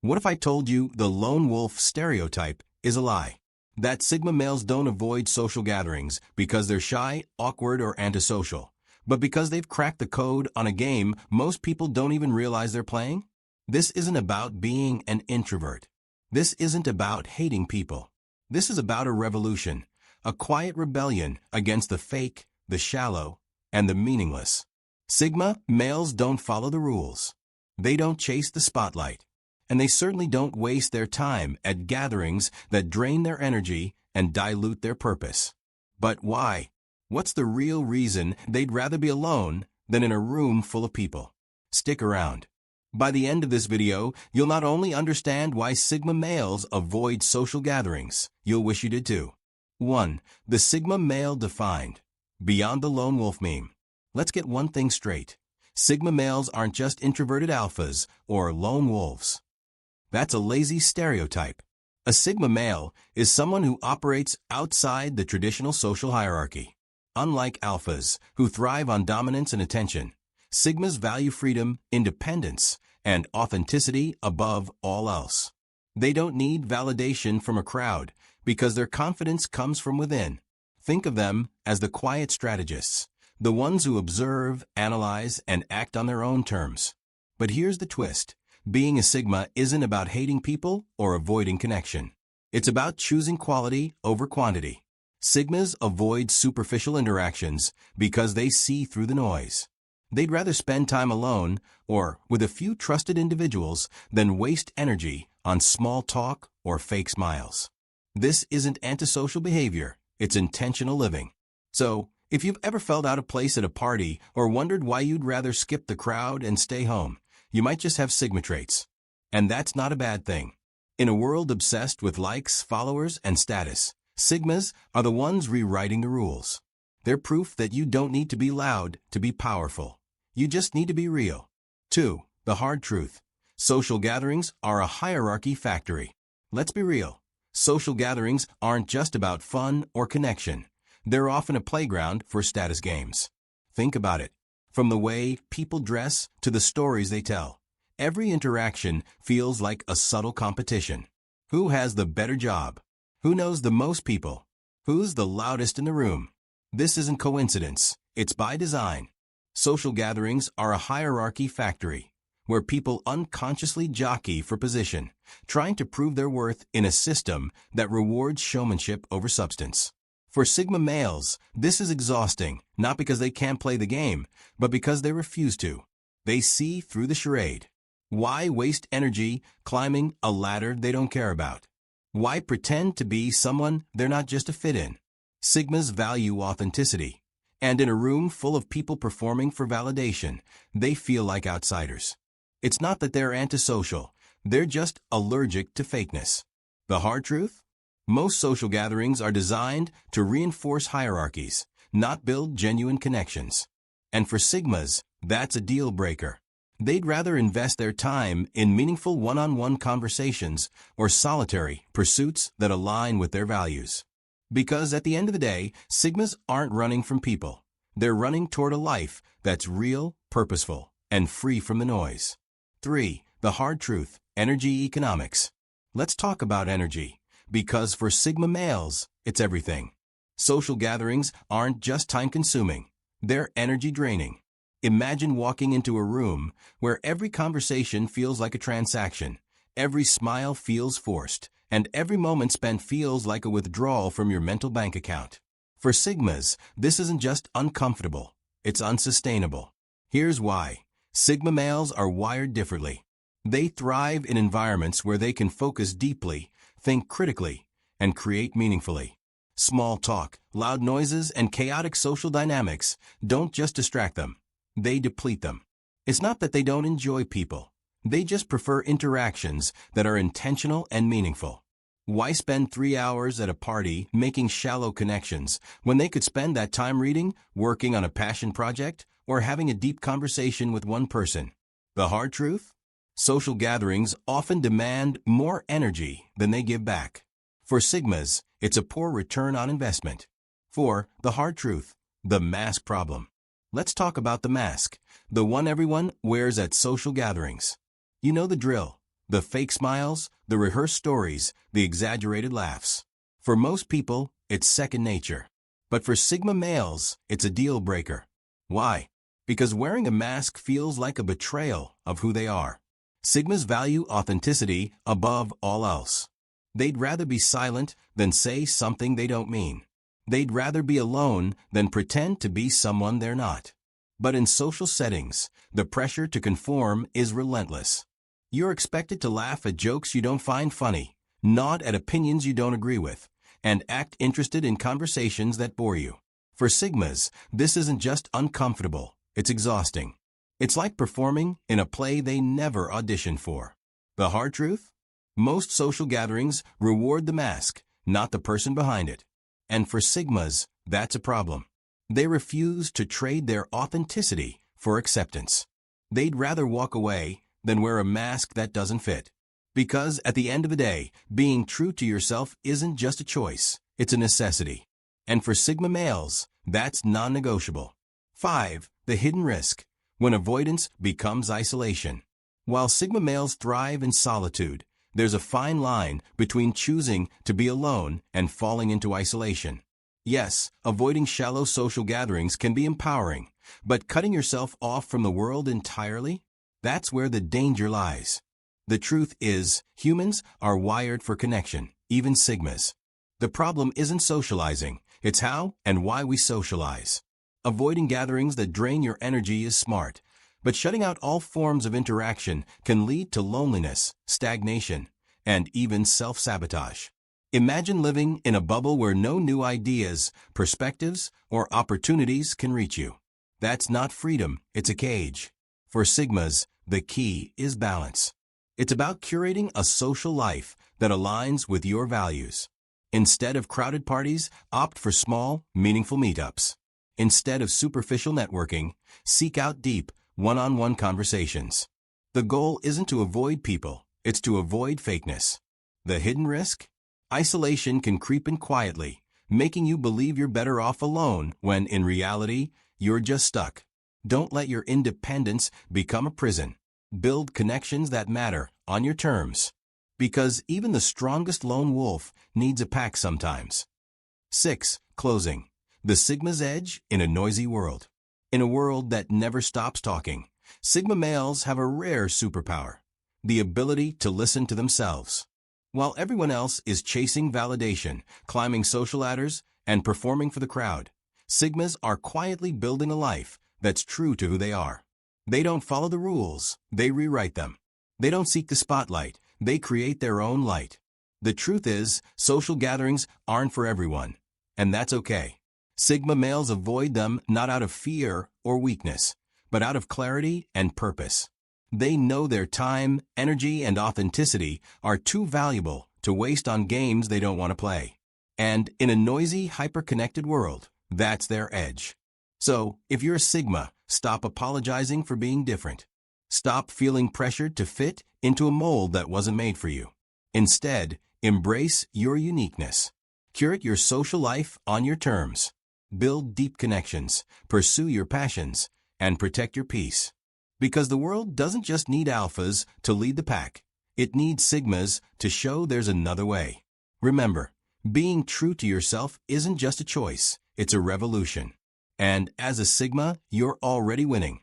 What if I told you the lone wolf stereotype is a lie? That Sigma males don't avoid social gatherings because they're shy, awkward, or antisocial, but because they've cracked the code on a game most people don't even realize they're playing? This isn't about being an introvert. This isn't about hating people. This is about a revolution, a quiet rebellion against the fake, the shallow, and the meaningless. Sigma males don't follow the rules. They don't chase the spotlight. And they certainly don't waste their time at gatherings that drain their energy and dilute their purpose. But why? What's the real reason they'd rather be alone than in a room full of people? Stick around. By the end of this video, you'll not only understand why Sigma males avoid social gatherings, you'll wish you did too. 1. The Sigma male defined. Beyond the lone wolf meme. Let's get one thing straight. Sigma males aren't just introverted alphas or lone wolves. That's a lazy stereotype. A Sigma male is someone who operates outside the traditional social hierarchy. Unlike alphas, who thrive on dominance and attention, Sigmas value freedom, independence, and authenticity above all else. They don't need validation from a crowd because their confidence comes from within. Think of them as the quiet strategists, the ones who observe, analyze, and act on their own terms. But here's the twist. Being a Sigma isn't about hating people or avoiding connection. It's about choosing quality over quantity. Sigmas avoid superficial interactions because they see through the noise. They'd rather spend time alone or with a few trusted individuals than waste energy on small talk or fake smiles. This isn't antisocial behavior, it's intentional living. So, if you've ever felt out of place at a party or wondered why you'd rather skip the crowd and stay home, you might just have Sigma traits. And that's not a bad thing. In a world obsessed with likes, followers, and status, Sigmas are the ones rewriting the rules. They're proof that you don't need to be loud to be powerful. You just need to be real. 2. The hard truth. Social gatherings are a hierarchy factory. Let's be real. Social gatherings aren't just about fun or connection. They're often a playground for status games. Think about it. From the way people dress to the stories they tell, every interaction feels like a subtle competition. Who has the better job? Who knows the most people? Who's the loudest in the room? This isn't coincidence. It's by design. Social gatherings are a hierarchy factory, where people unconsciously jockey for position, trying to prove their worth in a system that rewards showmanship over substance. For Sigma males, this is exhausting, not because they can't play the game, but because they refuse to. They see through the charade. Why waste energy climbing a ladder they don't care about? Why pretend to be someone they're not just a fit in? Sigmas value authenticity. And in a room full of people performing for validation, they feel like outsiders. It's not that they're antisocial, they're just allergic to fakeness. The hard truth? Most social gatherings are designed to reinforce hierarchies, not build genuine connections. And for Sigmas, that's a deal breaker. They'd rather invest their time in meaningful one-on-one conversations or solitary pursuits that align with their values. Because at the end of the day, Sigmas aren't running from people. They're running toward a life that's real, purposeful, and free from the noise. 3. The hard truth, energy economics. Let's talk about energy, because for Sigma males, it's everything. Social gatherings aren't just time-consuming. They're energy-draining. Imagine walking into a room where every conversation feels like a transaction, every smile feels forced, and every moment spent feels like a withdrawal from your mental bank account. For Sigmas, this isn't just uncomfortable, it's unsustainable. Here's why. Sigma males are wired differently. They thrive in environments where they can focus deeply, think critically, and create meaningfully. Small talk, loud noises, and chaotic social dynamics don't just distract them, they deplete them. It's not that they don't enjoy people. They just prefer interactions that are intentional and meaningful. Why spend 3 hours at a party making shallow connections when they could spend that time reading, working on a passion project, or having a deep conversation with one person? The hard truth? Social gatherings often demand more energy than they give back. For Sigmas, it's a poor return on investment. 4. The hard truth, the mask problem. Let's talk about the mask, the one everyone wears at social gatherings. You know the drill. The fake smiles, the rehearsed stories, the exaggerated laughs. For most people, it's second nature. But for Sigma males, it's a deal breaker. Why? Because wearing a mask feels like a betrayal of who they are. Sigmas value authenticity above all else. They'd rather be silent than say something they don't mean. They'd rather be alone than pretend to be someone they're not. But in social settings, the pressure to conform is relentless. You're expected to laugh at jokes you don't find funny, nod at opinions you don't agree with, and act interested in conversations that bore you. For Sigmas, this isn't just uncomfortable, it's exhausting. It's like performing in a play they never auditioned for. The hard truth? Most social gatherings reward the mask, not the person behind it. And for Sigmas, that's a problem. They refuse to trade their authenticity for acceptance. They'd rather walk away than wear a mask that doesn't fit. Because at the end of the day, being true to yourself isn't just a choice, it's a necessity. And for Sigma males, that's non-negotiable. 5. The hidden risk. When avoidance becomes isolation. While Sigma males thrive in solitude, there's a fine line between choosing to be alone and falling into isolation. Yes, avoiding shallow social gatherings can be empowering, but cutting yourself off from the world entirely? That's where the danger lies. The truth is, humans are wired for connection, even Sigmas. The problem isn't socializing, it's how and why we socialize. Avoiding gatherings that drain your energy is smart, but shutting out all forms of interaction can lead to loneliness, stagnation, and even self-sabotage. Imagine living in a bubble where no new ideas, perspectives, or opportunities can reach you. That's not freedom, it's a cage. For Sigmas, the key is balance. It's about curating a social life that aligns with your values. Instead of crowded parties, opt for small, meaningful meetups. Instead of superficial networking, seek out deep, one-on-one conversations. The goal isn't to avoid people, it's to avoid fakeness. The hidden risk? Isolation can creep in quietly, making you believe you're better off alone when, in reality, you're just stuck. Don't let your independence become a prison. Build connections that matter, on your terms. Because even the strongest lone wolf needs a pack sometimes. 6. Closing. The Sigma's edge in a noisy world. In a world that never stops talking, Sigma males have a rare superpower, the ability to listen to themselves. While everyone else is chasing validation, climbing social ladders, and performing for the crowd, Sigmas are quietly building a life that's true to who they are. They don't follow the rules, they rewrite them. They don't seek the spotlight, they create their own light. The truth is, social gatherings aren't for everyone, and that's okay. Sigma males avoid them not out of fear or weakness, but out of clarity and purpose. They know their time, energy, and authenticity are too valuable to waste on games they don't want to play. And in a noisy, hyper-connected world, that's their edge. So, if you're a Sigma, stop apologizing for being different. Stop feeling pressured to fit into a mold that wasn't made for you. Instead, embrace your uniqueness. Curate your social life on your terms. Build deep connections, pursue your passions, and protect your peace. Because the world doesn't just need alphas to lead the pack. It needs Sigmas to show there's another way. Remember, being true to yourself isn't just a choice, it's a revolution. And as a Sigma, you're already winning.